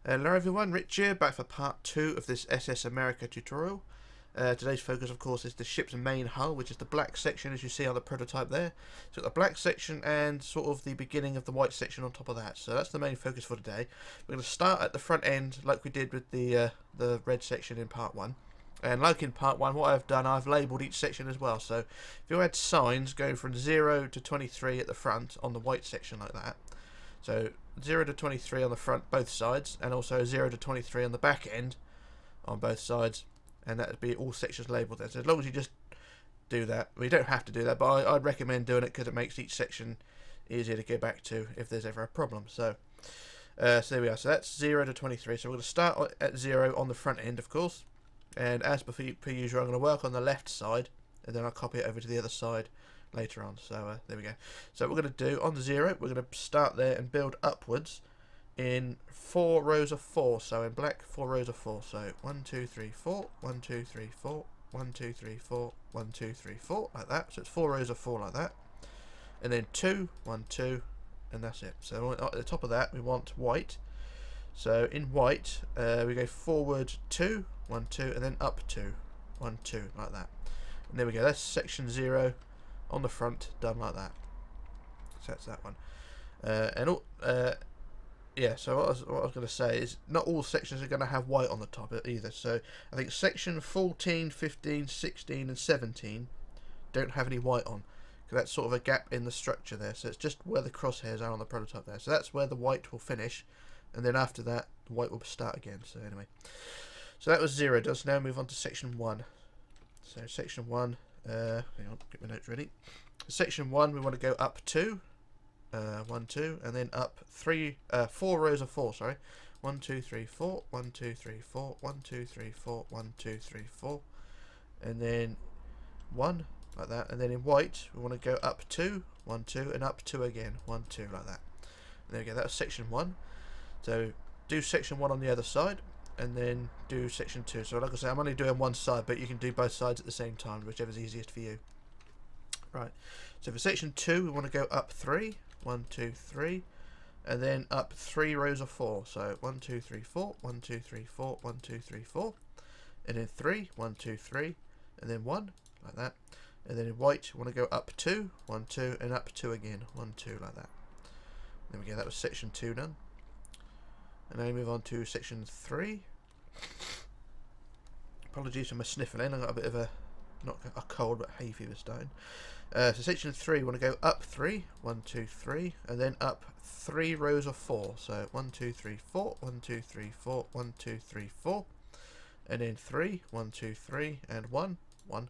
Hello everyone, Rich here, back for part 2 of this SS America tutorial. Today's focus of course is the ship's main hull, which is the black section as you see on the prototype there. So the black section and sort of the beginning of the white section on top of that. So that's the main focus for today. We're going to start at the front end like we did with the red section in part 1. And like in part 1, what I've done, I've labelled each section as well. So if you had signs going from 0 to 23 at the front on the white section like that. So 0 to 23 on the front, both sides, and also 0 to 23 on the back end on both sides, and that would be all sections labelled there. So as long as you just do that, well, you don't have to do that, but I'd recommend doing it because it makes each section easier to go back to if there's ever a problem. So there we are. So that's 0 to 23. So we're going to start at 0 on the front end, of course, and as per usual, I'm going to work on the left side, and then I'll copy it over to the other side later on. So there we go. So what we're going to do on the 0, we're going to start there and build upwards in 4 rows of 4. So in black, 4 rows of 4. So 1 2 3 4 1 2 3 4 1 2 3 4 1 2 3 4 like that. So it's 4 rows of 4 like that, and then 2 1 2, and that's it. So at the top of that we want white. So in white we go forward 2 1 2 and then up 2 1 2 like that, and there we go. That's section 0 on the front, done like that. So that's that one. Yeah, so what I was going to say is not all sections are going to have white on the top either. So I think section 14, 15, 16 and 17 don't have any white on, because that's sort of a gap in the structure there. So it's just where the crosshairs are on the prototype there. So that's where the white will finish, and then after that the white will start again. So anyway, so that was 0. Let's now move on to section 1. So section 1, hang on, get my notes ready. Section 1, we want to go up 2, 1 2, and then up 4 rows of 4. Sorry, 1 2 3 4 1 2 3 4 1 2 3 4 1 2 3 4, and then 1 like that. And then in white, we want to go up 2 1 2 and up 2 again 1 2 like that. And there we go. That's section 1. So do section 1 on the other side, and then do section 2. So like I say, I'm only doing one side, but you can do both sides at the same time, whichever's easiest for you. Right, so for section 2 we want to go up 3 1 2 3, and then up 3 rows of 4. So 1 2 3 4 1 2 3 4 1 2 3 4, and then 3 1 2 3, and then 1 like that. And then in white we want to go up 2 1 2 and up 2 again 1 2 like that. There we go. That was section 2 done. And now we move on to section 3. Apologies for my sniffling, I've got a bit of a, not a cold, but hay fever starting. So section 3, we want to go up 3 1 2 3, and then up 3 rows of 4. So 1 2 3 4 1 2 3 4 1 2 3 4, and then 3 1 2 3 and 1 1,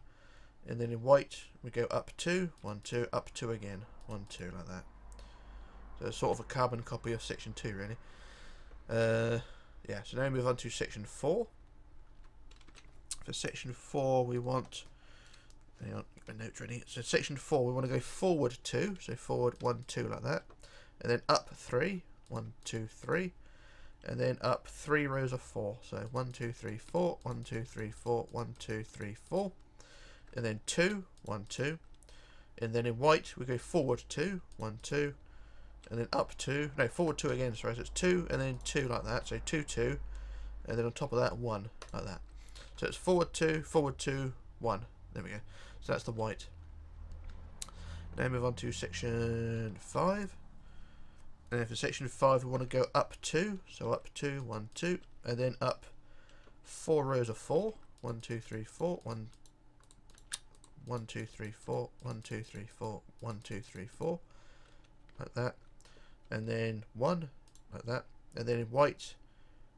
and then in white we go up 2 1 2 up 2 again 1 2 like that. So it's sort of a carbon copy of section 2 really. Yeah, so now we move on to section 4. For section 4 we want, hang on, get my notes ready. So section 4 we want to go forward 2, so forward 1 2 like that, and then up 3 1 2 3, and then up 3 rows of 4. So 1 2 3 4 1 2 3 4 1 2 3 4, and then 2 1 2, and then in white we go forward 2 1 2, and then up 2, no, forward 2 again, sorry. So it's 2 and then 2 like that. So 2 2, and then on top of that 1 like that. So it's forward 2 1. There we go. So that's the white. Now move on to section 5. And for section 5 we want to go up 2. So up 2 1 2, and then up 4 rows of 4. 1 2 3 4 1 1 2 3 4 1 2 3 4 1 2 3 4 like that, and then 1 like that. And then in white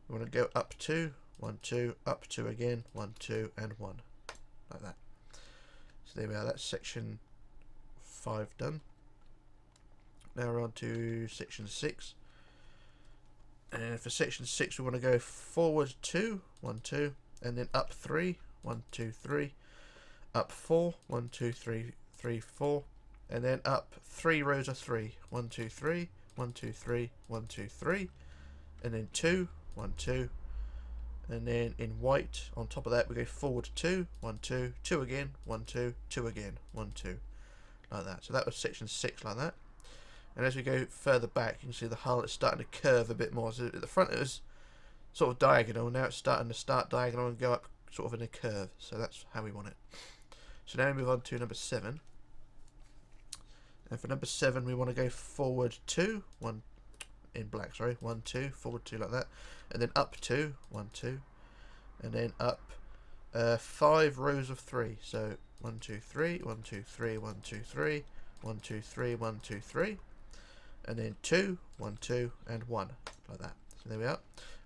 we want to go up 2 1 2 up 2 again 1 2 and 1 like that. So there we are. That's section 5 done. Now we're on to section 6. And for section 6 we want to go forward 2 1 2, and then up 3 1 2 3, up 4 1 2 3 3 4, and then up 3 rows of 3. 1 2 3 1 2 3 1 2 3, and then 2 1 2, and then in white on top of that we go forward 2 1 2 2 again 1 2 2 again 1 2 like that. So that was section 6 like that. And as we go further back, you can see the hull is starting to curve a bit more. So at the front it was sort of diagonal. Now it's starting to start diagonal and go up sort of in a curve. So that's how we want it. So now we move on to number 7. And for number 7, we want to go forward 2, 1 in black, sorry, 1, 2, forward 2 like that, and then up 2, 1, 2, and then up 5 rows of 3. So 1, 2, 3, 1, 2, 3, 1, 2, 3, 1, 2, 3, 1, 2, 3, and then 2, 1, 2, and 1 like that. So there we are.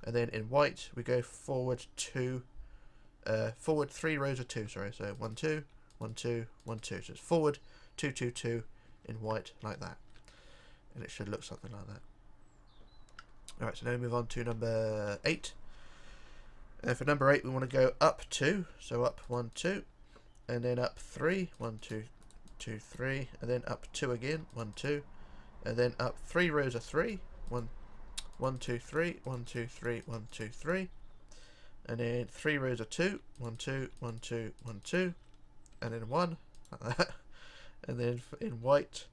And then in white we go forward 2, forward 3 rows of 2. Sorry, so 1, 2, 1, 2, 1, 2. So it's forward 2, 2, 2 in white like that, and it should look something like that. Alright, so now we move on to number 8. And for number 8, we want to go up 2, so up 1, 2, and then up 3, 1, 2, 2, 3, and then up 2 again, 1, 2, and then up 3 rows of 3, 1, 1, 2, 3, 1, 2, 3, 1, 2, 3, and then 3 rows of 2, 1, 2, 1, 2, 1, 2, and then 1, like that. And then in white,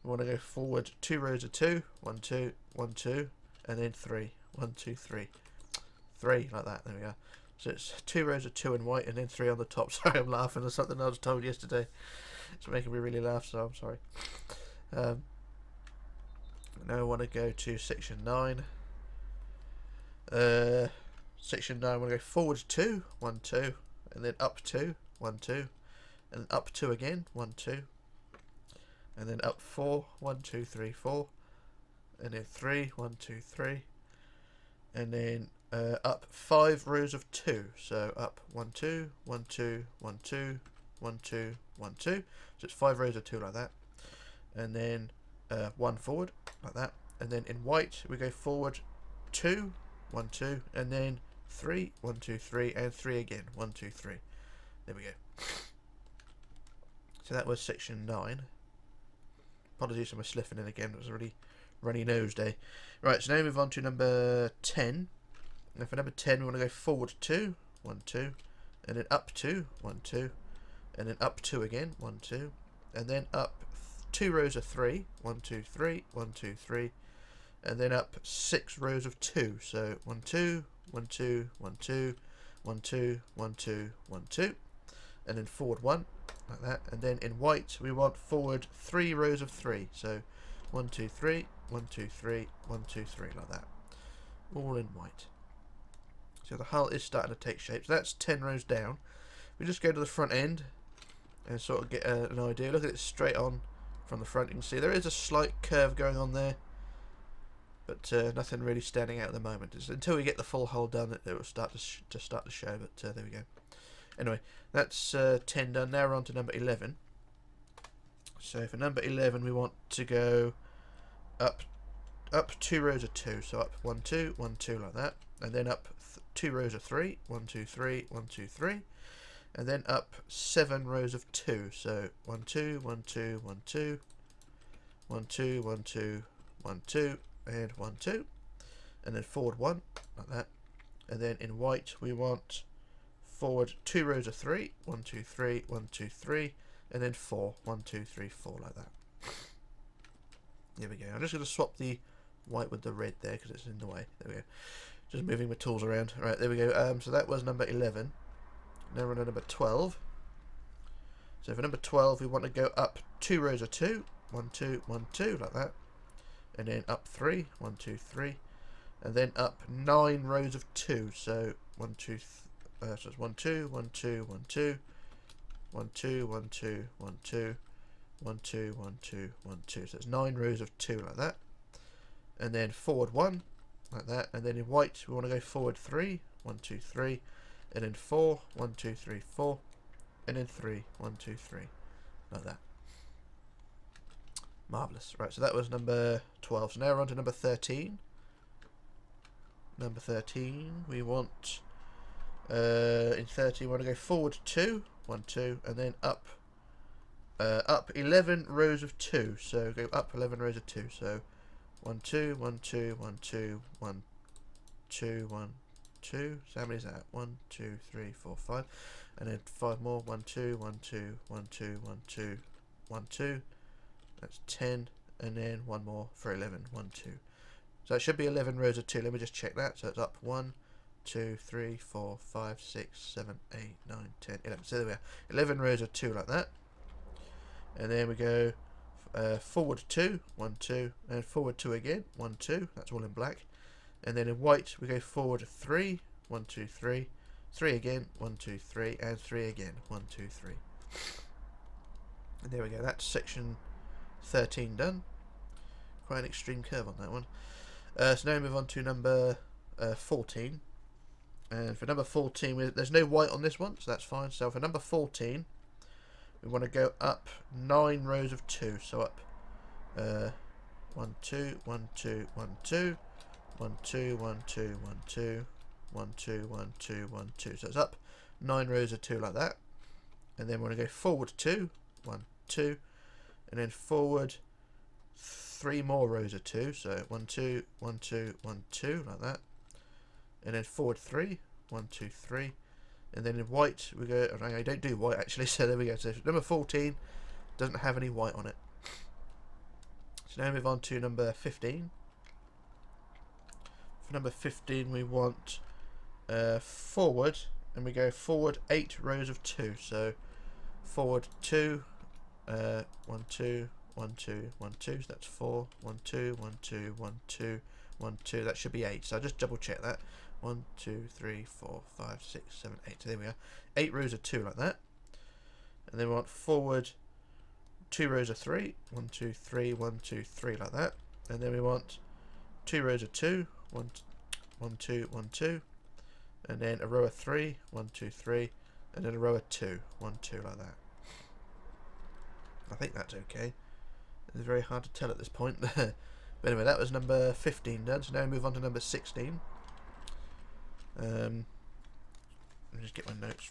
we want to go forward 2 rows of 2, 1, 2, 1, 2, and then 3, 1, 2, 3, 3, like that. There we go. So it's 2 rows of 2 in white and then 3 on the top. Sorry, I'm laughing at something I was told yesterday. It's making me really laugh, so I'm sorry. Now I want to go to section 9. Section 9, I want to go forward 2, 1, 2, and then up 2, 1, 2, and up 2 again, 1, 2, and then up 4, 1, 2, 3, 4, and then 3, 1, 2, 3, and then up 5 rows of 2, so up 1, 2, 1, 2, 1, 2, 1, 2, 1, 2, so it's 5 rows of 2 like that, and then 1 forward like that, and then in white we go forward 2, 1, 2, and then 3, 1, 2, 3, and 3 again, 1, 2, 3. There we go. So that was section 9. Apologies for my slipping in again, it was a really runny nose day. Right, so now we move on to number 10. And for number 10, we want to go forward 2, 1, 2, and then up 2, 1, 2, and then up 2 again, 1, 2, and then up 2 rows of 3, 1, 2, 3, 1, 2, 3, and then up 6 rows of 2, so 1, 2, 1, 2, 1, 2, 1, 2, 1, 2, 1, 2, and then forward 1, like that, and then in white we want forward 3 rows of 3, so 1, 2, 3, 1, 2, 3, 1, 2, 3, like that, all in white. So the hull is starting to take shape. So that's 10 rows down. We just go to the front end and sort of get an idea. Look at it straight on from the front. You can see there is a slight curve going on there, but nothing really standing out at the moment. It's until we get the full hull done, it will start to start to show. But there we go. Anyway, that's 10 done. Now we're on to number 11. So for number 11, we want to go up 2 rows of 2. So up 1, 2, 1, 2 like that, and then up 2 rows of 3, 1, 2, 3, 1, 2, 3, and then up 7 rows of 2, so 1, 2, 1, 2, 1, 2, 1, 2, 1, 2, 1, 2, and 1, 2, and then forward 1, like that, and then in white we want forward 2 rows of 3, 1, 2, 3, 1, 2, 3, and then 4, 1, 2, 3, 4, like that. There we go. I'm just going to swap the white with the red there because it's in the way. There we go. Just moving my tools around. Right, there we go. So that was number 11. Now we're on number 12. So for number 12, we want to go up 2 rows of 2. 1, 2, 1, 2, like that. And then up 3. 1, 2, 3. And then up 9 rows of 2. So 1, 2, so it's 1, 2, 1, 2, 1, 2. 1, 2, 1, 2, 1, 2. 1, 2, 1, 2, 1, 2. So it's 9 rows of 2 like that. And then forward 1. Like that, and then in white we want to go forward 3, 1, 2, 3, and then 4, 1, 2, 3, 4, and then 3, 1, 2, 3, like that. Marvellous. Right, so that was number 12. So now we're on to number 13. Number 13, we want, in 13 we want to go forward 2, 1, 2, and then up 11 rows of 2, so go up 11 rows of 2, so 1, 2, 1, 2, 1, 2, 1, 2, 1, 2. So how many is that? 1, 2, 3, 4, 5. And then 5 more. 1, 2, 1, 2, 1, 2, 1, 2, 1, 2. That's 10. And then 1 more for 11. 1, 2. So it should be 11 rows of 2. Let me just check that. So it's up 1, 2, 3, 4, 5, 6, 7, 8, 9, 10, 11. So there we are. 11 rows of 2 like that. And then we go forward 2, 1, 2, and forward 2 again, 1, 2. That's all in black. And then in white we go forward 3, 1, 2, 3, 3 again, 1, 2, 3, and 3 again, 1, 2, 3. And there we go. That's section 13 done. Quite an extreme curve on that one. So now we move on to number 14. And for number 14, there's no white on this one, so that's fine. So for number 14, we want to go up 9 rows of 2. So up 1, 2, 1, 2, 1, 2, 1, 2, 1, 2, 1, 2, 1, 2, 1, 2, 1, 2. So it's up 9 rows of 2 like that. And then we want to go forward 2, 1, 2, and then forward 3 more rows of 2. So 1, 2, 1, 2, 1, 2, like that. And then forward 3, 1, 2, 3. And then in white we go, oh, I don't do white actually, so there we go. So number 14 doesn't have any white on it. So now we move on to number 15. For number 15 we want forward, and we go forward 8 rows of 2. So forward 2, 1, 2, 1, 2, 1, 2. So that's 4, 1, 2, 1, 2, 1, 2, 1, 2. That should be 8. So I'll just double check that. 1, 2, 3, 4, 5, 6, 7, 8. So there we are. 8 rows of 2 like that. And then we want forward 2 rows of 3. 1, 2, 3, 1, 2, 3 like that. And then we want 2 rows of 2. 1, 2, 1, 2. And then a row of 3. 1, 2, 3. And then a row of 2. 1, 2 like that. I think that's okay. It's very hard to tell at this point. But anyway, that was number 15 done. So now we move on to number 16. Let me just get my notes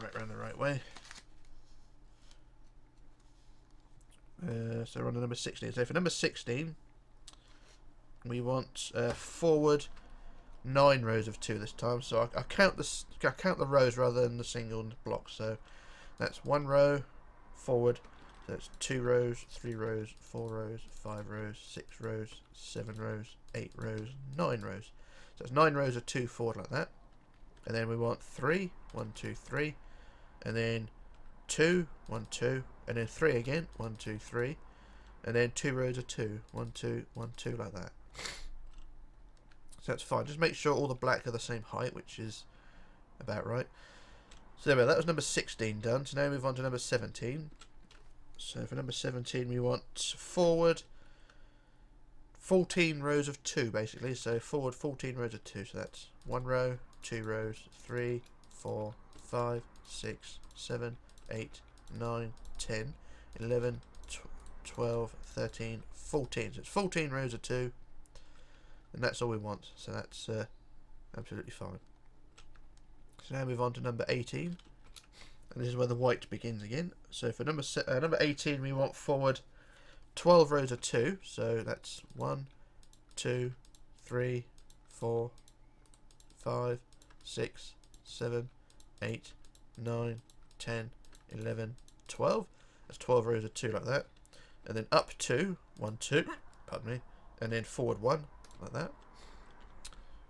right around the right way. So we're on to number 16. So for number 16, we want forward 9 rows of 2 this time. So I count the rows rather than the single block. So that's 1 row forward. So it's 2 rows, 3 rows, 4 rows, 5 rows, 6 rows, 7 rows, 8 rows, 9 rows. So it's 9 rows of 2 forward like that. And then we want 3, 1, 2, 3, and then 2, 1, 2, and then 3 again, 1, 2, 3, and then 2 rows of 2, 1, 2, 1, 2 like that. So that's fine. Just make sure all the black are the same height, which is about right. So there we go. That was number 16 done. So now we move on to number 17. So for number 17 we want forward 14 rows of 2 basically. So forward 14 rows of 2. So that's 1 row, 2 rows, 3, 4, 5, 6, 7, 8, 9, 10, 11, 12, 13, 14. So it's 14 rows of 2. And that's all we want. So that's absolutely fine. So now move on to number 18. And this is where the white begins again. So for number 18 we want forward 12 rows of 2. So that's 1, 2, 3, 4, 5, 6, 7, 8, 9, 10, 11, 12. That's 12 rows of 2 like that. And then up 2, 1, 2, pardon me, and then forward 1 like that.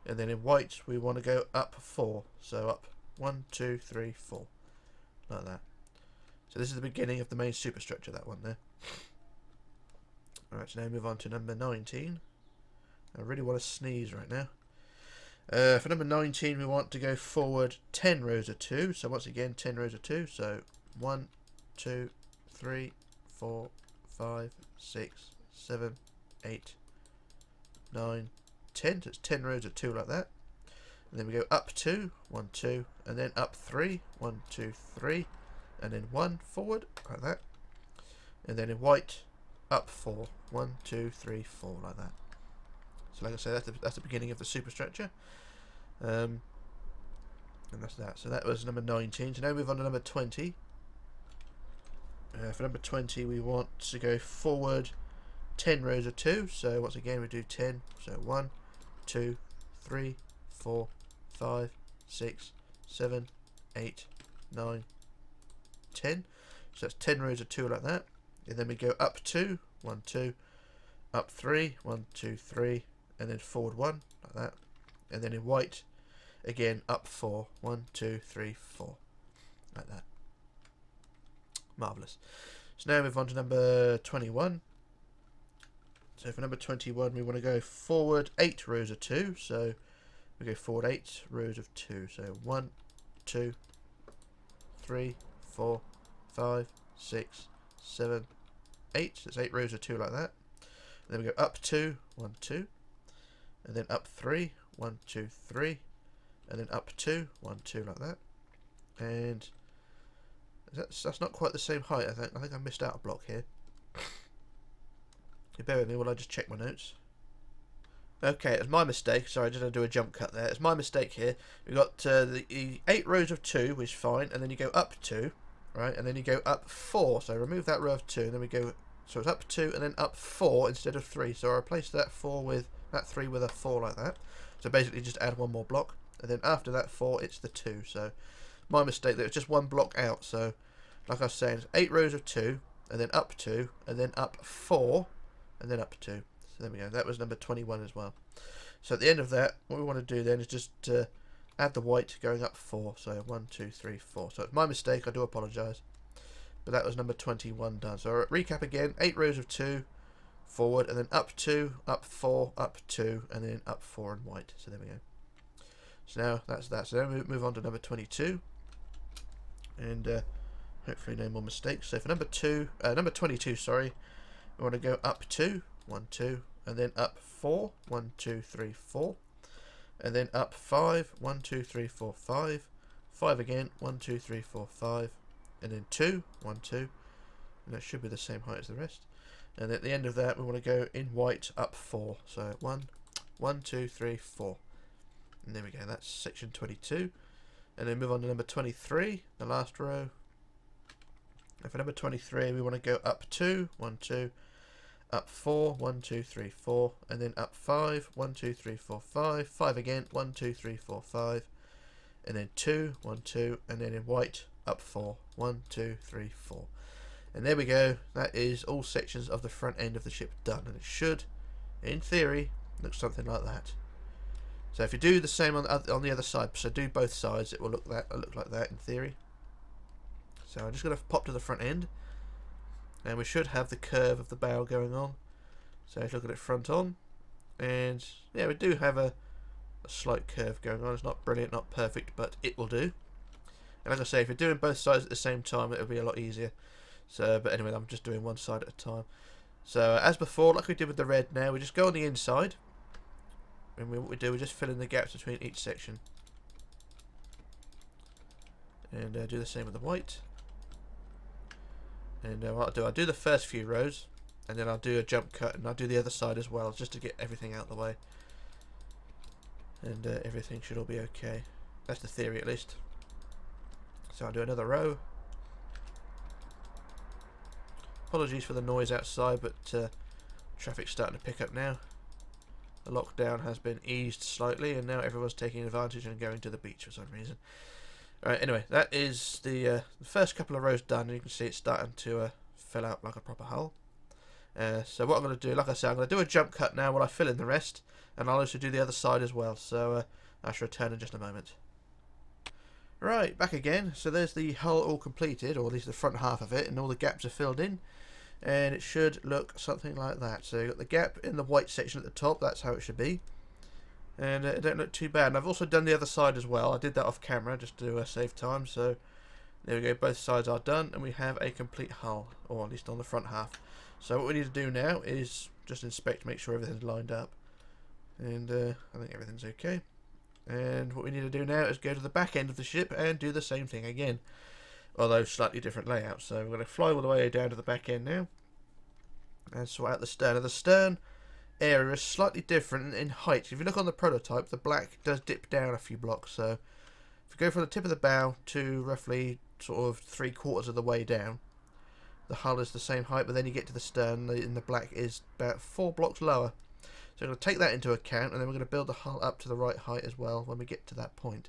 And then in white we want to go up 4. So up 1, 2, 3, 4 like that. So this is the beginning of the main superstructure, that one there. Alright, so now move on to number 19. I really want to sneeze right now. For number 19 we want to go forward 10 rows of 2. So once again 10 rows of 2. So 1, 2, 3, 4, 5, 6, 7, 8, 9, 10. So it's 10 rows of 2 like that. And then we go up 2, 1, 2, and then up 3, 1, 2, 3, and then 1 forward like that. And then in white up 4, 1, 2, 3, 4 like that. So like I say, that's the beginning of the superstructure. And that's that. So that was number 19. So now we move on to number 20. For number 20 we want to go forward 10 rows of 2. So once again we do 10. So 1, 2, 3, 4, 5, 6, 7, 8, 9, 10. So that's 10 rows of 2 like that. And then we go up 2, 1, 2, up 3, 1, 2, 3, and then forward 1, like that. And then in white, again, up 4. 1, 2, 3, 4. Like that. Marvellous. So now move on to number 21. So for number 21, we want to go forward 8 rows of 2. So we go forward 8 rows of 2. So 1, 2, 3, 4, 5, 6, 7, 8. So it's 8 rows of 2 like that. And then we go up 2, 1, 2. And then up 3, 1, 2, 3. And then up 2, 1, 2 like that. And that's not quite the same height, I think. I think I missed out a block here. You bear with me while I just check my notes. Okay, it's my mistake. Sorry, I didn't do a jump cut there. It's my mistake here. We've got the 8 rows of 2, which is fine. And then you go up 2, right? And then you go up 4. So remove that row of 2. And then we go... So it's up 2 and then up 4 instead of 3. So I replace that 4 with... That 3 with a 4 like that. So basically just add one more block. And then after that 4, it's the 2. So my mistake there. It's just one block out. So like I was saying, it's 8 rows of 2. And then up 2. And then up 4. And then up 2. So there we go. That was number 21 as well. So at the end of that, what we want to do then is just add the white going up 4. So 1, 2, 3, 4. So it's my mistake. I do apologise. But that was number 21 done. So I'll recap again. 8 rows of 2 forward, and then up 2, up 4, up 2, and then up 4 in white. So there we go. So now that's that. So then we move on to number 22. And hopefully no more mistakes. So for number 22, sorry, we want to go up 2, 1, 2, and then up 4, 1, 2, 3, 4, and then up 5, 1, 2, 3, 4, 5, 5 again, 1, 2, 3, 4, 5, and then 2, 1, 2, and that should be the same height as the rest. And at the end of that, we want to go in white up 4. So 1, 2, 3, 4, and there we go. That's section 22. And then move on to number 23, the last row. And for number 23, we want to go up 2, 1, 2, up 4, 1, 2, 3, 4, and then up 5, 1, 2, 3, 4, 5, 5 again, 1, 2, 3, 4, 5, and then 2, 1, 2, and then in white up 4, 1, 2, 3, 4. And there we go. That is all sections of the front end of the ship done, and it should, in theory, look something like that. So if you do the same on the other side, so do both sides, it will look like that in theory. So I'm just going to pop to the front end, and we should have the curve of the bow going on. So let's look at it front on, and yeah, we do have a slight curve going on. It's not brilliant, not perfect, but it will do. And like I say, if you're doing both sides at the same time, it'll be a lot easier. So, but anyway, I'm just doing one side at a time. So as before, like we did with the red, now we just go on the inside, and what we do, we just fill in the gaps between each section, and do the same with the white. And what I'll do the first few rows, and then I'll do a jump cut, and I'll do the other side as well, just to get everything out of the way. And everything should all be okay. That's the theory, at least. So I'll do another row. Apologies for the noise outside, but traffic's starting to pick up now. The lockdown has been eased slightly, and now everyone's taking advantage and going to the beach for some reason. Alright, anyway, that is the first couple of rows done, and you can see it's starting to fill out like a proper hull. So what I'm going to do, like I said, I'm going to do a jump cut now while I fill in the rest, and I'll also do the other side as well, so I shall return in just a moment. Right, back again. So there's the hull all completed, or at least the front half of it, and all the gaps are filled in, and it should look something like that. So you've got the gap in the white section at the top, that's how it should be. And it don't look too bad. And I've also done the other side as well. I did that off camera just to save time. So there we go, both sides are done, and we have a complete hull, or at least on the front half. So what we need to do now is just inspect, make sure everything's lined up, and I think everything's okay. And what we need to do now is go to the back end of the ship and do the same thing again, although slightly different layout. So we're going to fly all the way down to the back end now and sort out the stern. Now the stern area is slightly different in height. If you look on the prototype, the black does dip down a few blocks. So if you go from the tip of the bow to roughly sort of 3/4 of the way down, the hull is the same height, but then you get to the stern and the black is about 4 blocks lower. So we're going to take that into account, and then we're going to build the hull up to the right height as well when we get to that point.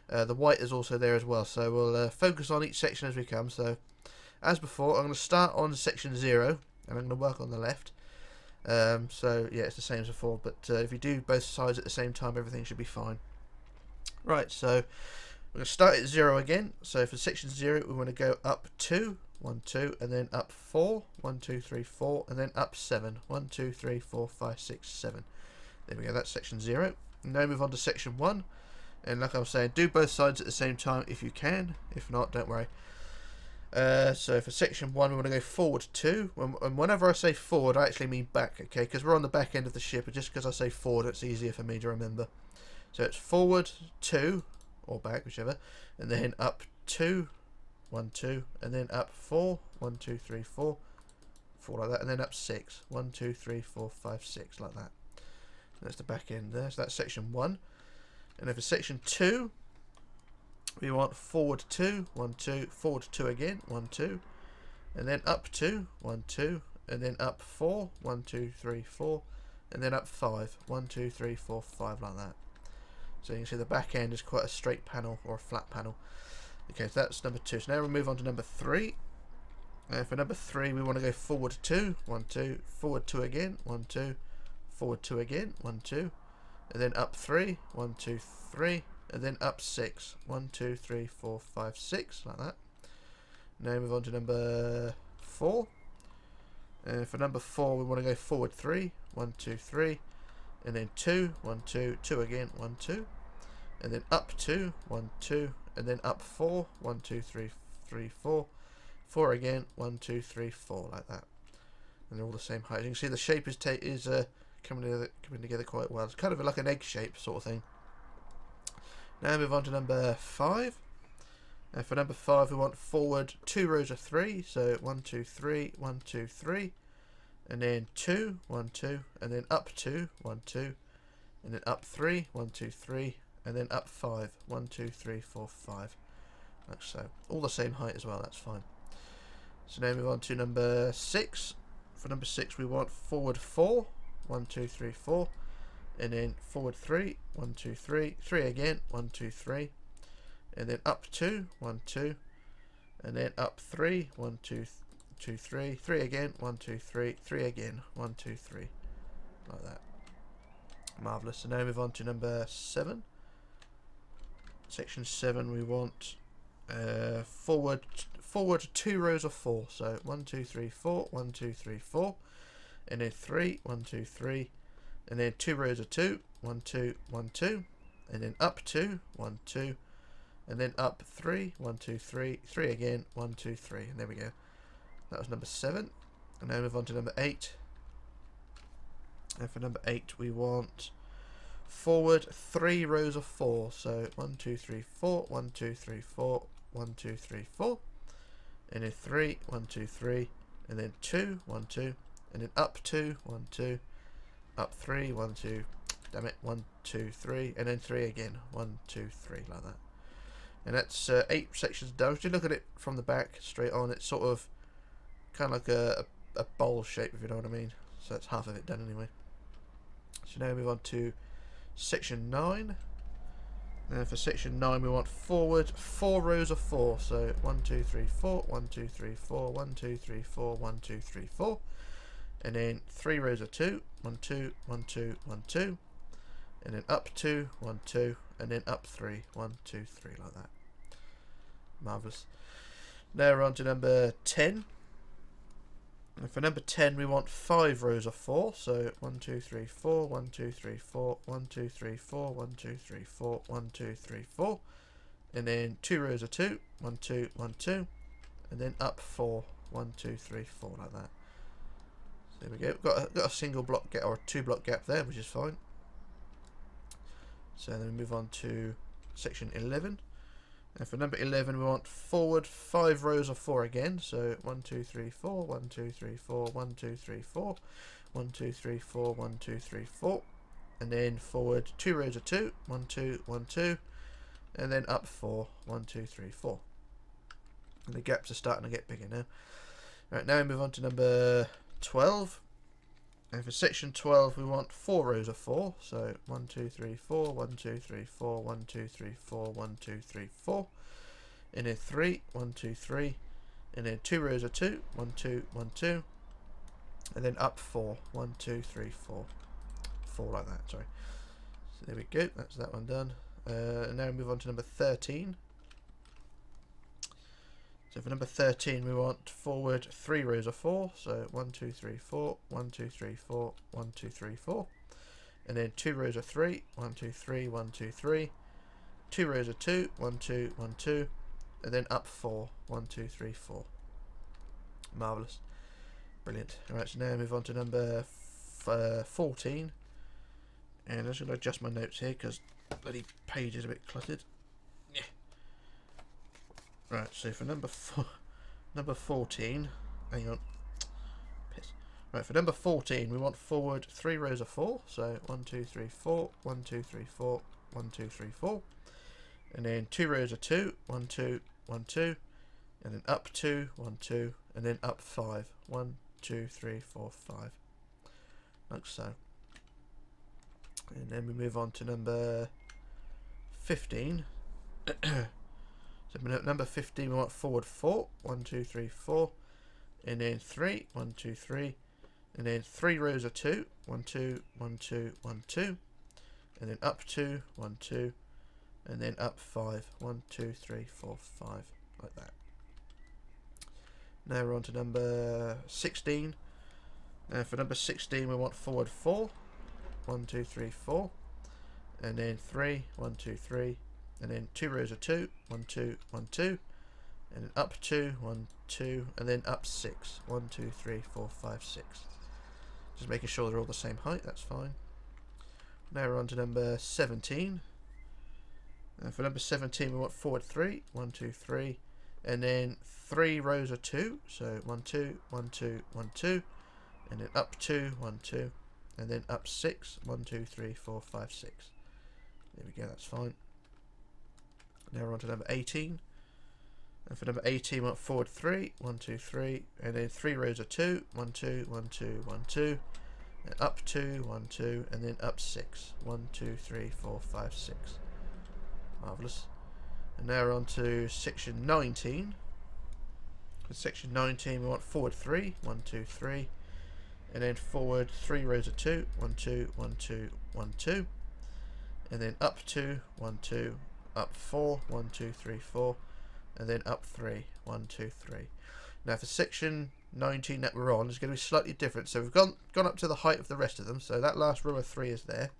The white is also there as well, so we'll focus on each section as we come. So as before, I'm going to start on section 0, and I'm going to work on the left. So yeah, it's the same as before, but if you do both sides at the same time, everything should be fine. Right, so we're going to start at 0 again. So for section 0, we want to go up 2, 1, 2, and then up 4, 1, 2, 3, 4, and then up 7, 1, 2, 3, 4, 5, 6, 7. There we go, that's section 0. Now move on to section 1. And like I was saying, do both sides at the same time if you can. If not, don't worry. So for section 1, we want to go forward 2. And whenever I say forward, I actually mean back, okay? Because we're on the back end of the ship, and just because I say forward, it's easier for me to remember. So it's forward 2, or back, whichever, and then up 2, 1, 2, and then up 4, 1, 2, 3, 4, 4 like that, and then up 6, 1, 2, 3, 4, 5, 6, like that. That's the back end there, so that's section 1. And then for section 2, we want forward 2, 1, 2, forward 2 again, 1, 2, and then up 2, 1, 2, and then up 4, 1, 2, 3, 4, and then up 5, 1, 2, 3, 4, 5, like that. So you can see the back end is quite a straight panel or a flat panel. Okay, so that's number 2. So now we'll move on to number 3. For number 3, we want to go forward 2, 1, 2, forward 2 again, 1, 2, forward 2 again, 1, 2, and then up 3, 1, 2, 3, and then up 6, 1, 2, 3, 4, 5, 6, like that. Now move on to number 4. For number 4, we want to go forward 3, 1, 2, 3, and then 2, 1, 2, 2 again, 1, 2, and then up 2, 1, 2, and then up 4, 1, 2, 3, 3, 4, 4 again, 1, 2, 3, 4, like that. And they're all the same height. As you can see, the shape is coming together quite well. It's kind of like an egg shape sort of thing. Now move on to number 5. For number 5, we want forward 2 rows of 3. So 1, 2, 3, 1, 2, 3, and then 2, 1, 2, and then up 2, 1, 2, and then up 3, 1, 2, 3, and then up 5, 1, 2, 3, 4, 5. Like so. All the same height as well, that's fine. So now move on to number 6. For number 6, we want forward 4, 1, 2, 3, 4, and then forward 3, 1, 2, 3, 3 again, 1, 2, 3, and then up 2, 1, 2, and then up 3, 1, 2, 2, 3, 3 again, 1, 2, 3, 3 again, 1, 2, 3, like that. Marvellous. So now move on to number 7. Section 7, we want forward 2 rows of 4. So 1, 2, 3, 4, 1, 2, 3, 4, and then 3, 1, 2, 3, and then 2 rows of 2, 1, 2, 1, 2, and then up 2, 1, 2, and then up 3, 1, 2, 3, 3 again, 1, 2, 3, and there we go. That was number 7. And now move on to number 8. And for number 8, we want forward 3 rows of 4. So 1, 2, 3, 4, 1, 2, 3, 4, 1, 2, 3, 4, and then 3, 1, 2, 3, and then 2, 1, 2, and then up 2, 1, 2, up 3, 1, 2, damn it, 1, 2, 3, and then 3 again, 1, 2, 3, like that. And that's 8 sections done. If you look at it from the back straight on, it's sort of kind of like a bowl shape, if you know what I mean. So that's half of it done anyway. So now we move on to section 9. And for section 9, we want forward 4 rows of 4. So 1, 2, 3, 4, 1, 2, 3, 4, 1, 2, 3, 4, 1, 2, 3, 4. And then 3 rows of 2, 1, 2, 1, 2, 1, 2. And then up 2, 1, 2, and then up 3, 1, 2, 3, like that. Marvellous. Now we're on to number 10. And for number 10, we want 5 rows of 4. So 1, 2, 3, 4, 1, 2, 3, 4, 1, 2, 3, 4, 1, 2, 3, 4, 1, 2, 3, 4. And then 2 rows of 2, 1, 2, 1, 2. And then up 4, 1, 2, 3, 4, like that. So there we go. Got a single block gap or a 2 block gap there, which is fine. So then we move on to section 11. And for number 11, we want forward 5 rows of 4 again. So 1, 2, 3, 4, 1, 2, 3, 4, 1, 2, 3, 4, 1, 2, 3, 4, 1, 2, 3, 4. And then forward 2 rows of 2, 1, 2, 1, 2. And then up 4, 1, 2, 3, 4. And the gaps are starting to get bigger now. Right, now we move on to number 12. And for section 12, we want 4 rows of 4. So 1, 2, 3, 4, 1, 2, 3, 4, 1, 2, 3, 4, 1, 2, 3, 4. And then 3, 1, 2, 3. And then 2 rows of 2, 1, 2, 1, 2. and then up 4. 1, 2, 3, 4. 4 like that, sorry. So there we go, that's that one done. And now we move on to number 13. So for number 13 we want forward 3 rows of 4, so 1, 2, 3, 4, 1, 2, 3, 4, 1, 2, 3, 4. And then 2 rows of 3, 1, 2, 3, 1, 2, 3. 2 rows of 2, 1, 2, 1, 2. And then up 4, 1, 2, 3, 4. Marvellous. Brilliant. Alright, so now move on to number 14. And I'm just going to adjust my notes here because the bloody page is a bit cluttered. Yeah. Right, so for number 14, hang on. Piss. Right, for number 14, we want forward 3 rows of 4. So 1, 2, 3, 4, 1, 2, 3, 4, 1, 2, 3, 4. And then 2 rows of 2, 1, 2, 1, 2. And then up 2, 1, 2. And then up 5, 1, 2, 3, 4, 5. Like so. And then we move on to number 15. So number 15 we want forward 4, 1, 2, 3, 4. And then 3, 1, 2, 3. And then 3 rows of 2, 1, 2, 1, 2, 1, 2. And then up 2, 1, 2. And then up 5, 1, 2, 3, 4, 5. Like that. Now we're on to number 16. Now for number 16 we want forward 4, 1, 2, 3, 4. And then 3, 1, 2, 3. And then 2 rows of 2, 1, 2, 1, 2. And then up 2, 1, 2. And then up 6, 1, 2, 3, 4, 5, 6. Just making sure they're all the same height, that's fine. Now we're on to number 17. And for number 17 we want forward 3, 1, 2, 3. And then 3 rows of 2, so 1, 2, 1, 2, 1, 2. And then up 2, 1, 2. And then up 6, 1, 2, 3, 4, 5, 6. There we go, that's fine. Now we're on to number 18. And for number 18 we want forward 3, 1, 2, 3. And then 3 rows of 2, 1, 2, 1, 2, 1, 2. And up 2, 1, 2. And then up 6, 1, 2, 3, 4, 5, 6. Marvellous. And now we're on to section 19. For section 19 we want forward 3, 1, 2, 3. And then forward 3 rows of 2, 1, 2, 1, 2, 1, 2. And then up 2, 1, 2. Up 4, 1, 2, 3, 4. And then up 3, 1, 2, 3. Now for section 19 that we're on is going to be slightly different. So we've gone up to the height of the rest of them. So that last row of 3 is there.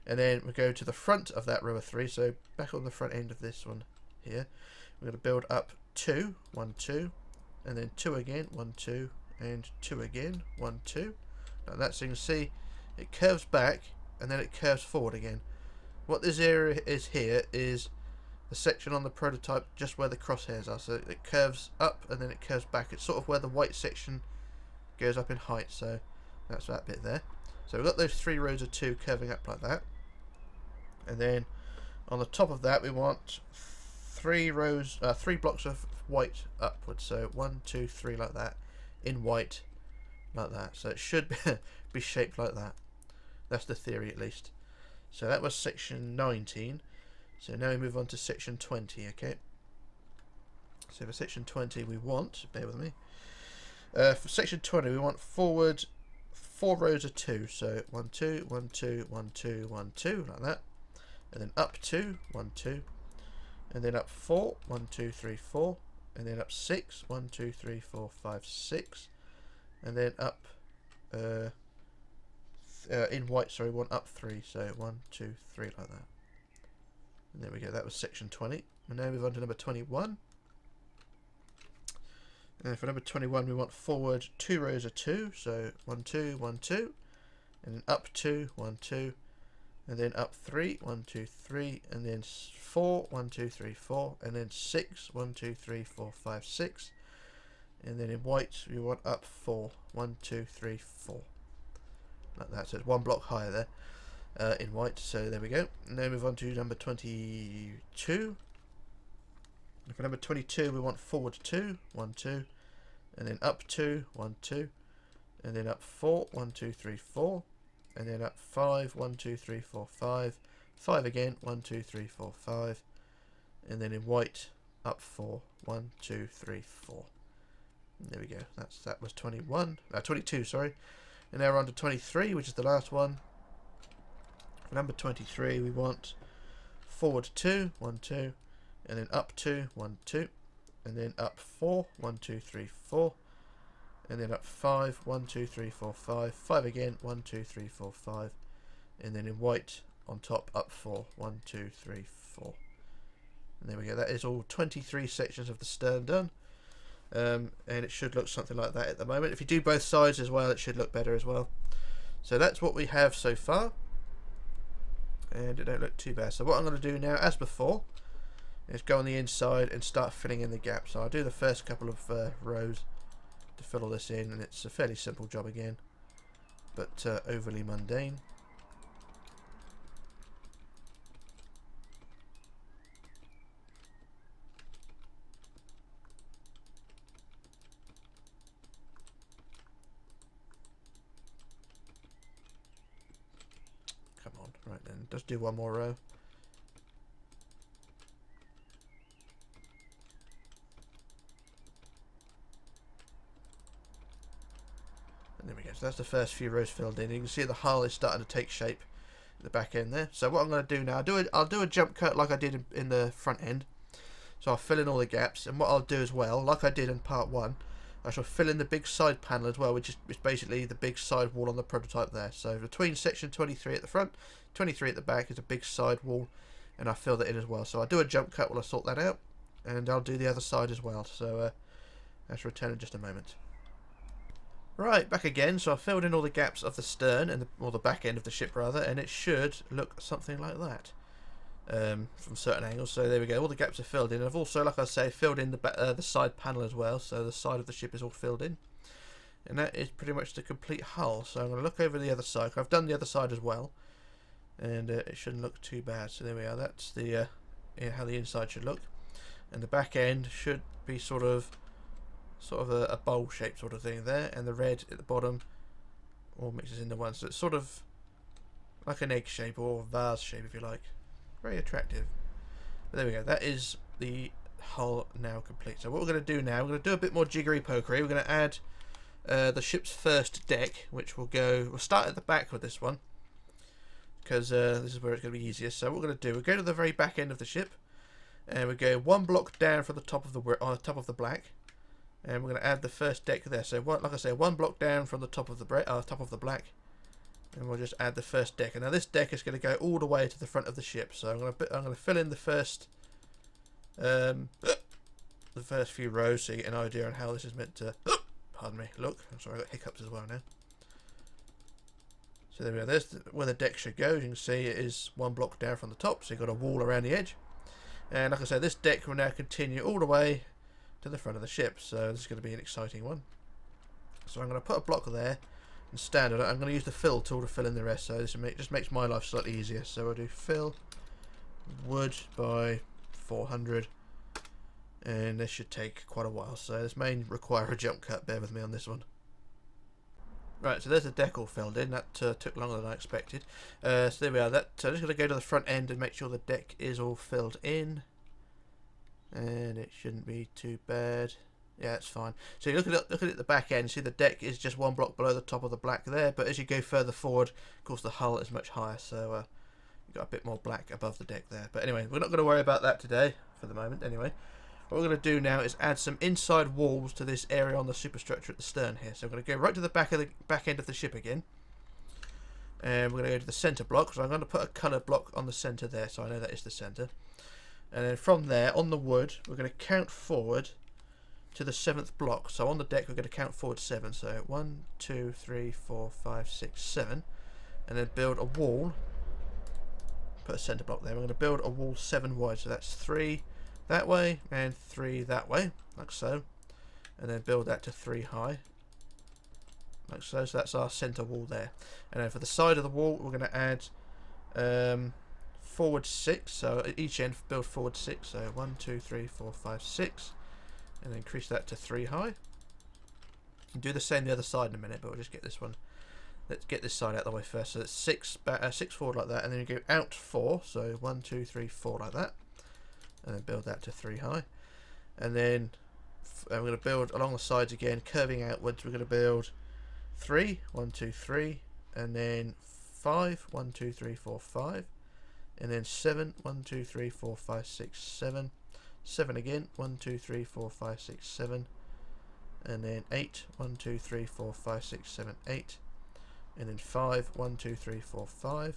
And then we go to the front of that row of 3. So back on the front end of this one here. We're going to build up 2, 1, 2. And then 2 again, 1, 2. And 2 again, 1, 2. Like that, so you can see it curves back and then it curves forward again. What this area is here is the section on the prototype just where the crosshairs are. So it curves up and then it curves back. It's sort of where the white section goes up in height. So that's that bit there. So we've got those 3 rows of 2 curving up like that. And then on the top of that we want 3 blocks of white upwards. So 1, 2, 3 like that in white like that. So it should be shaped like that. That's the theory at least. So that was section 19. So now we move on to section 20, okay? So for section 20 we want, bear with me, for section 20 we want forward 4 rows of 2. So 1, 2, 1, 2, 1, 2, 1, 2, like that. And then up 2, 1, 2. And then up 4, 1, 2, 3, 4. And then up 6, 1, 2, 3, 4, 5, 6. And then up in white, sorry, one up 3, so 1, 2, 3 like that. And there we go, that was section 20. And now move on to number 21. And for number 21 we want forward 2 rows of 2, so 1, 2, 1, 2. And then up 2, 1, 2. And then up 3, 1, 2, 3. And then 4, 1, 2, 3, 4. And then 6, 1, 2, 3, 4, 5, 6. And then in white we want up 4, 1, 2, 3, 4. Like that, so it's 1 block higher there in white. So there we go. Now move on to number 22. And for number 22 we want forward 2, 1, 2. And then up 2, 1, 2. And then up 4, 1, 2, 3, 4. And then up 5, 1, 2, 3, 4, 5. 5 again, 1, 2, 3, 4, 5. And then in white, up 4, 1, 2, 3, 4. There we go. That was 22, sorry. And now we're on to 23, which is the last one. For number 23, we want forward 2, 1, 2, and then up 2, 1, 2, and then up 4, 1, 2, 3, 4, and then up 5, 1, 2, 3, 4, 5, 5 again, 1, 2, 3, 4, 5, and then in white on top, up 4, 1, 2, 3, 4. And there we go. That is all 23 sections of the stern done. And it should look something like that at the moment. If you do both sides as well, it should look better as well. So that's what we have so far, and it don't look too bad. So what I'm going to do now, as before, is go on the inside and start filling in the gaps. So I'll do the first couple of rows to fill all this in, and it's a fairly simple job again, but overly mundane. Right then, just do one more row. And there we go. So that's the first few rows filled in. You can see the hull is starting to take shape at the back end there. So what I'm going to do now, I'll do a jump cut like I did in the front end. So I'll fill in all the gaps, and what I'll do as well, like I did in part 1, I shall fill in the big side panel as well, which is basically the big side wall on the prototype there. So between section 23 at the front, 23 at the back is a big side wall, and I fill that in as well. So I'll do a jump cut while I sort that out, and I'll do the other side as well. So let's return in just a moment. Right, back again. So I filled in all the gaps of the stern, or the back end of the ship rather, and it should look something like that. From certain angles. So there we go, all the gaps are filled in. I've also, like I say, filled in the side panel as well, so the side of the ship is all filled in, and that is pretty much the complete hull. So I'm going to look over the other side. I've done the other side as well, and it shouldn't look too bad. So there we are, that's the how the inside should look, and the back end should be sort of a bowl shape sort of thing there, and the red at the bottom all mixes into one, so it's sort of like an egg shape or vase shape if you like. Very attractive. But there we go, that is the hull now complete. So what we're going to do now, we're going to do a bit more jiggery pokery. We're going to add the ship's first deck, which we'll start at the back with this one, because this is where it's going to be easiest. So what we're going to do, we'll go to the very back end of the ship, and we go one block down from the top of the black, and we're going to add the first deck there. So like I say, one block down from the top of the black, and we'll just add the first deck. And now this deck is going to go all the way to the front of the ship. So I'm going to fill in the first few rows so you get an idea on how this is meant to pardon me, look. I'm sorry, I got hiccups as well now. So there we go, there's where the deck should go. As you can see, it is one block down from the top, so you've got a wall around the edge. And like I said, this deck will now continue all the way to the front of the ship, so this is going to be an exciting one. So I'm going to put a block there and stand on it. I'm going to use the fill tool to fill in the rest, so this just makes my life slightly easier. So I'll do fill wood by 400, and this should take quite a while, so this may require a jump cut. Bear with me on this one. Right, so there's the deck all filled in. That took longer than I expected. So there we are. I'm just going to go to the front end and make sure the deck is all filled in, and it shouldn't be too bad. Yeah, it's fine. So you look at the back end, see the deck is just one block below the top of the black there, but as you go further forward, of course the hull is much higher, so you've got a bit more black above the deck there. But anyway, we're not going to worry about that today, for the moment anyway. What we're going to do now is add some inside walls to this area on the superstructure at the stern here. So we're going to go right to the back end of the ship again, and we're going to go to the centre block. So I'm going to put a colour block on the centre there, so I know that is the centre. And then from there, on the wood, we're going to count forward to the 7th block. So on the deck we're going to count forward 7, so 1, 2, 3, 4, 5, 6, 7, and then build a wall, put a centre block there. We're going to build a wall 7 wide, so that's 3 that way and 3 that way, like so, and then build that to 3 high, like so. So that's our centre wall there. And then for the side of the wall we're going to add forward 6, so at each end build forward 6, so 1, 2, 3, 4, 5, 6, and then increase that to 3 high. And do the same the other side in a minute, but we'll just get this one. Let's get this side out of the way first. So it's 6 forward like that, and then you go out 4. So 1, 2, 3, 4 like that, and then build that to 3 high. And then we're going to build along the sides again, curving outwards. We're going to build 3, 1, 2, 3, and then 5, 1, 2, 3, 4, 5, and then 7, 1, 2, 3, 4, 5, 6, 7, 7 again, 1, 2, 3, 4, 5, 6, 7, and then 8, 1, 2, 3, 4, 5, 6, 7, 8, and then 5, 1, 2, 3, 4, 5,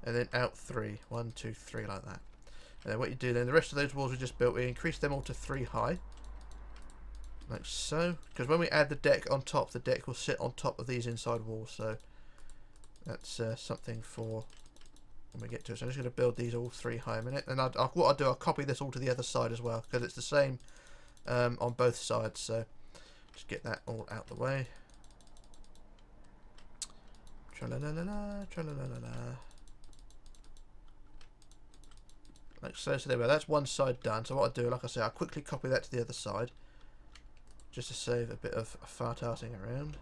and then out 3, 1, 2, 3, like that. And then what you do then, the rest of those walls we just built, we increase them all to 3 high, like so, because when we add the deck on top, the deck will sit on top of these inside walls, so that's something for when we get to it. So I'm just going to build these all 3 high a minute, and what I'll do, I'll copy this all to the other side as well, because it's the same on both sides, so just get that all out the way. Tra-la-la-la-la, tra-la-la-la-la. Like so, so there we go, that's one side done. So what I'll do, like I say, I'll quickly copy that to the other side, just to save a bit of fart-arting around.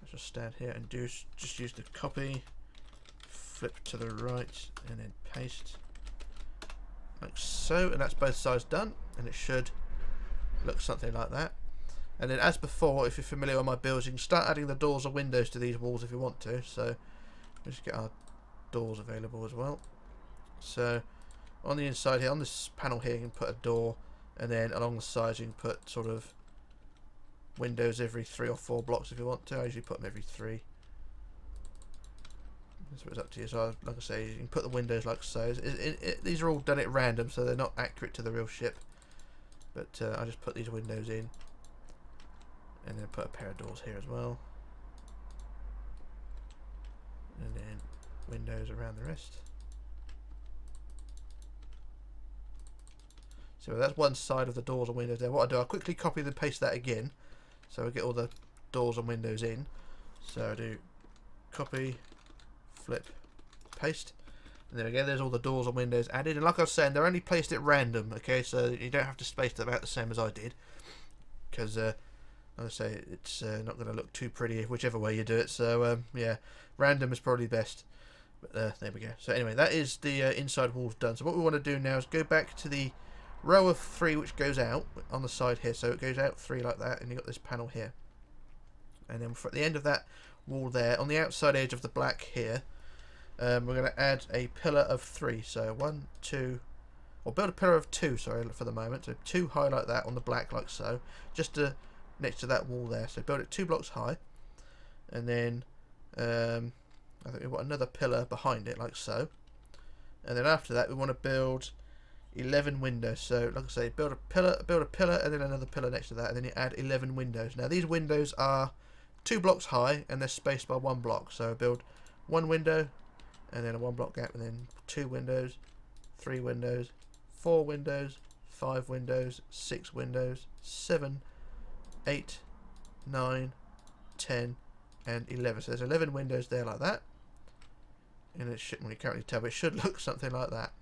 Let's just stand here and just use the copy, flip to the right, and then paste. Like so, and that's both sides done, and it should look something like that. And then as before, if you're familiar with my builds, you can start adding the doors or windows to these walls if you want to. So let's get our doors available as well. So on the inside here, on this panel here, you can put a door, and then along the sides you can put sort of windows every 3 or 4 blocks if you want to. I usually put them every 3. So it's up to you. So like I say, you can put the windows like so. These are all done at random, so they're not accurate to the real ship. But I just put these windows in, and then put a pair of doors here as well, and then windows around the rest. So that's one side of the doors and windows there. What I do, I'll quickly copy and paste that again, so we get all the doors and windows in. So I do copy, flip, paste, and there again, there's all the doors and windows added. And like I was saying, they're only placed at random, okay, so you don't have to space them out the same as I did, because like I say, it's not going to look too pretty whichever way you do it. So yeah, random is probably best. But there we go. So anyway, that is the inside walls done. So what we want to do now is go back to the row of 3 which goes out on the side here. So it goes out 3 like that, and you've got this panel here. And then at the end of that wall there, on the outside edge of the black here, we're going to add a pillar of 3. So 1, 2, or build a pillar of 2, sorry, for the moment. So 2 high like that on the black, like so, just next to that wall there. So build it 2 blocks high, and then I think we've got another pillar behind it, like so. And then after that, we want to build 11 windows. So like I say, build a pillar, and then another pillar next to that, and then you add 11 windows. Now these windows are 2 blocks high, and they're spaced by 1 block. So build 1 window, and then a 1 block gap, and then 2 windows, 3 windows, 4 windows, 5 windows, 6 windows, 7, 8, 9, 10, and 11. So there's 11 windows there like that. And it should, well, you can't really tell, but it should look something like that.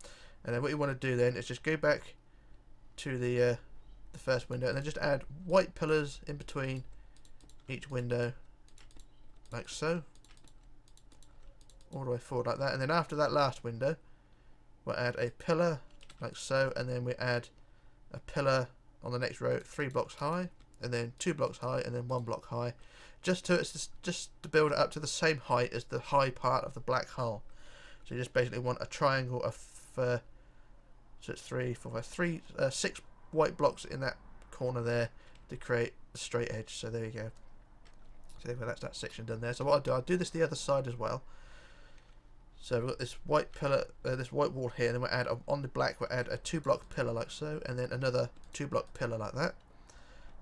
And then what you want to do then is just go back to the first window, and then just add white pillars in between each window, like so, all the way forward like that. And then after that last window, we'll add a pillar like so, and then we add a pillar on the next row 3 blocks high, and then 2 blocks high, and then 1 block high, just to build it up to the same height as the high part of the black hull. So you just basically want a triangle of so it's 3, 4, 5, 6 white blocks in that corner there to create a straight edge. So there you go. So that's that section done there. So what I'll do this the other side as well. So we've got this white pillar, this white wall here, and then we'll add on the black, we'll add a 2 block pillar like so, and then another 2 block pillar like that,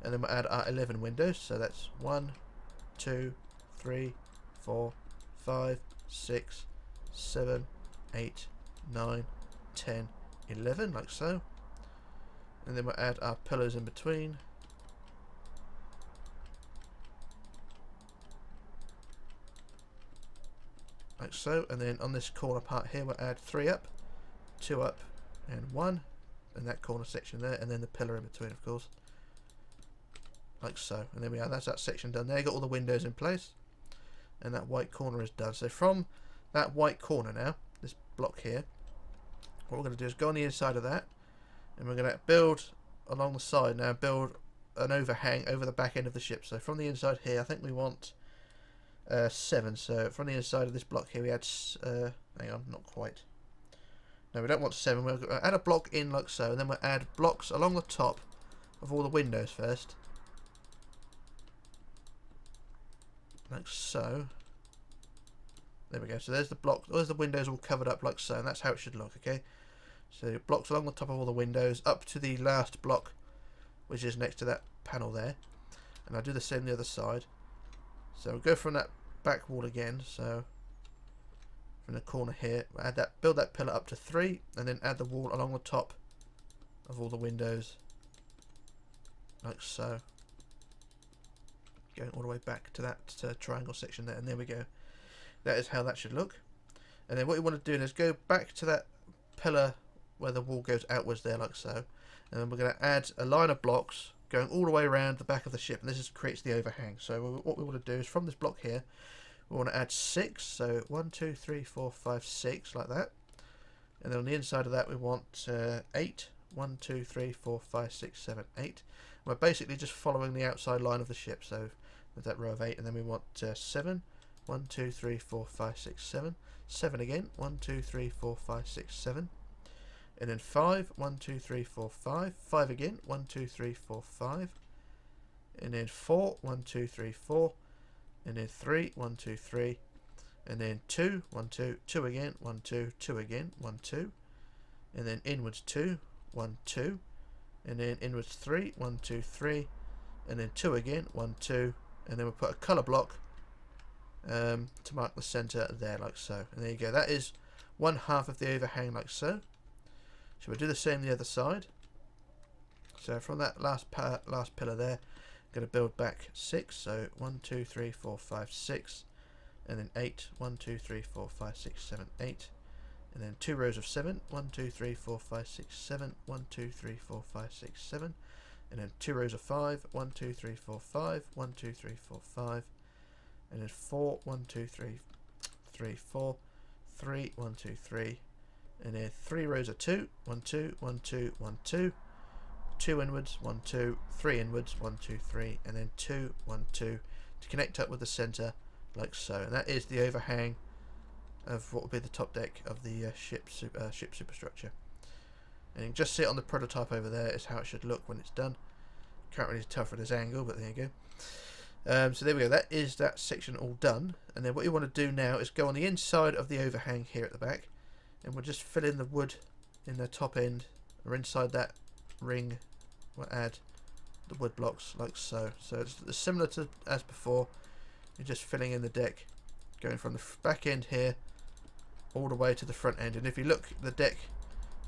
and then we'll add our 11 windows. So that's 1, 2, 3, 4, 5, 6, 7, 8, 9, 10, 11, like so. And then we'll add our pillars in between. Like so. And then on this corner part here, we'll add 3 up, 2 up, and 1. And that corner section there, and then the pillar in between, of course. Like so. And there we are, that's that section done there. Got all the windows in place. And that white corner is done. So from that white corner now, this block here, what we're going to do is go on the inside of that, and we're going to build along the side now, build an overhang over the back end of the ship. So from the inside here, I think we want 7. So from the inside of this block here, we add, hang on, not quite. No, we don't want 7. We'll add a block in like so, and then we'll add blocks along the top of all the windows first. Like so. There we go. So there's the block. There's the windows all covered up like so, and that's how it should look. Okay. So blocks along the top of all the windows up to the last block, which is next to that panel there. And I'll do the same the other side. So we'll go from that back wall again. So from the corner here, we'll add that, build that pillar up to 3, and then add the wall along the top of all the windows, like so. Going all the way back to that triangle section there, and there we go. That is how that should look. And then what you want to do is go back to that pillar where the wall goes outwards there, like so. And then we're going to add a line of blocks going all the way around the back of the ship, and this creates the overhang. So what we want to do is from this block here, we want to add 6. So 1, 2, 3, 4, 5, 6, like that. And then on the inside of that, we want 8. 1, 2, 3, 4, 5, 6, 7, 8. We're basically just following the outside line of the ship. So with that row of 8, and then we want 7. 1, 2, 3, 4, 5, 6, 7. 7 again. 1, 2, 3, 4, 5, 6, 7. And then 5. 1, 2, 3, 4, 5. 5 again. 1, 2, 3, 4, 5. And then 4. 1, 2, 3, 4. And then 3. 1, 2, 3. And then 2. 1, 2. 2 again. 1, 2. 2 again. 1, 2. And then inwards 2. 1, 2. And then inwards 3. 1, 2, 3. And then 2 again. 1, 2. And then we'll put a colour block to mark the centre there, like so. And there you go. That is one half of the overhang, like so. So we'll do the same the other side. So from that last pillar there, I'm going to build back 6. So 1, 2, 3, 4, 5, 6. And then 8. 1, 2, 3, 4, 5, 6, 7, 8. And then 2 rows of 7. 1, 2, 3, 4, 5, 6, 7. 1, 2, 3, 4, 5, 6, 7. And then 2 rows of 5. 1, 2, 3, 4, 5. 1, 2, 3, 4, 5. And then 4. 1, 2, 3, 3, 4. 3. 1, 2, 3. And then 3 rows of 2. 1, 2, 1, 2, 1, 2. 2 inwards. 1, 2. 3 inwards. 1, 2, 3. And then 2, 1, 2 to connect up with the centre, like so. And that is the overhang of what will be the top deck of the ship superstructure. And you can just see it on the prototype over there is how it should look when it's done. Can't really tell from this angle, but there you go. So there we go. That is that section all done. And then what you want to do now is go on the inside of the overhang here at the back, and we'll just fill in the wood in the top end, or inside that ring. We'll add the wood blocks like so. So it's similar to as before. You're just filling in the deck, going from the back end here all the way to the front end. And if you look, the deck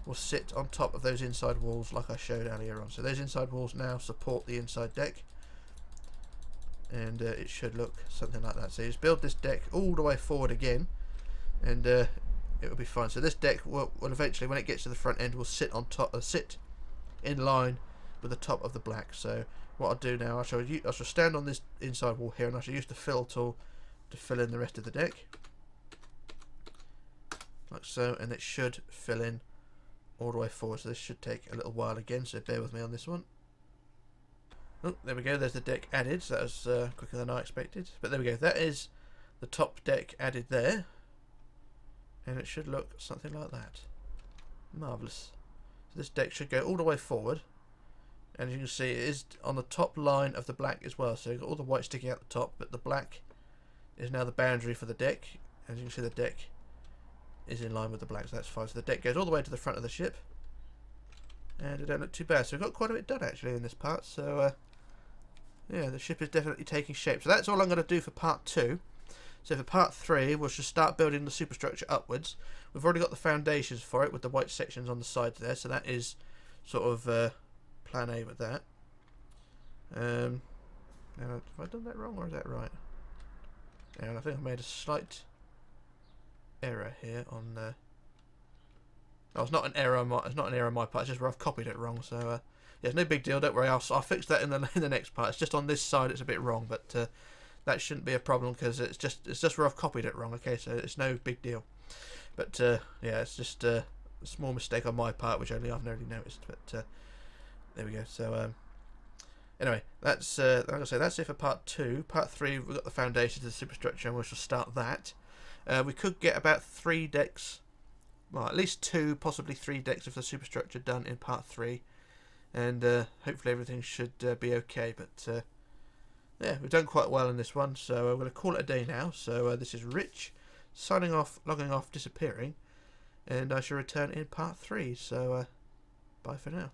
will sit on top of those inside walls like I showed earlier on. So those inside walls now support the inside deck, and it should look something like that. So you just build this deck all the way forward again, and it will be fine. So this deck will eventually, when it gets to the front end, will sit on top, sit in line with the top of the black. So what I'll do now, I shall stand on this inside wall here, and I shall use the fill tool to fill in the rest of the deck, like so, and it should fill in all the way forward. So this should take a little while again, so bear with me on this one. Oh, there we go, there's the deck added. So that was quicker than I expected, but there we go. That is the top deck added there, and it should look something like that. Marvellous. So this deck should go all the way forward, and as you can see, it is on the top line of the black as well. So you've got all the white sticking out the top, but the black is now the boundary for the deck. As you can see, the deck is in line with the black, so that's fine. So the deck goes all the way to the front of the ship, and it don't look too bad. So we've got quite a bit done actually in this part. So yeah, the ship is definitely taking shape. So that's all I'm going to do for part 2. So for part 3, we'll just start building the superstructure upwards. We've already got the foundations for it with the white sections on the sides there, so that is sort of plan A with that. Now, have I done that wrong or is that right? And I think I made a slight error here on oh, it's not an error on my part, it's just where I've copied it wrong. So yeah, it's no big deal, don't worry, I'll fix that in the next part. It's just on this side it's a bit wrong, but that shouldn't be a problem because it's just where I've copied it wrong. Okay, so it's no big deal. But yeah, it's just a small mistake on my part, which only I've nearly noticed. But there we go. So anyway, that's like I say, that's it for part 2. Part 3, we've got the foundations of the superstructure, and we shall start that. We could get about 3 decks, well, at least 2, possibly 3 decks of the superstructure done in part 3, and hopefully everything should be okay. But yeah, we've done quite well in this one, so I'm going to call it a day now. So this is Rich, signing off, logging off, disappearing, and I shall return in part 3. So bye for now.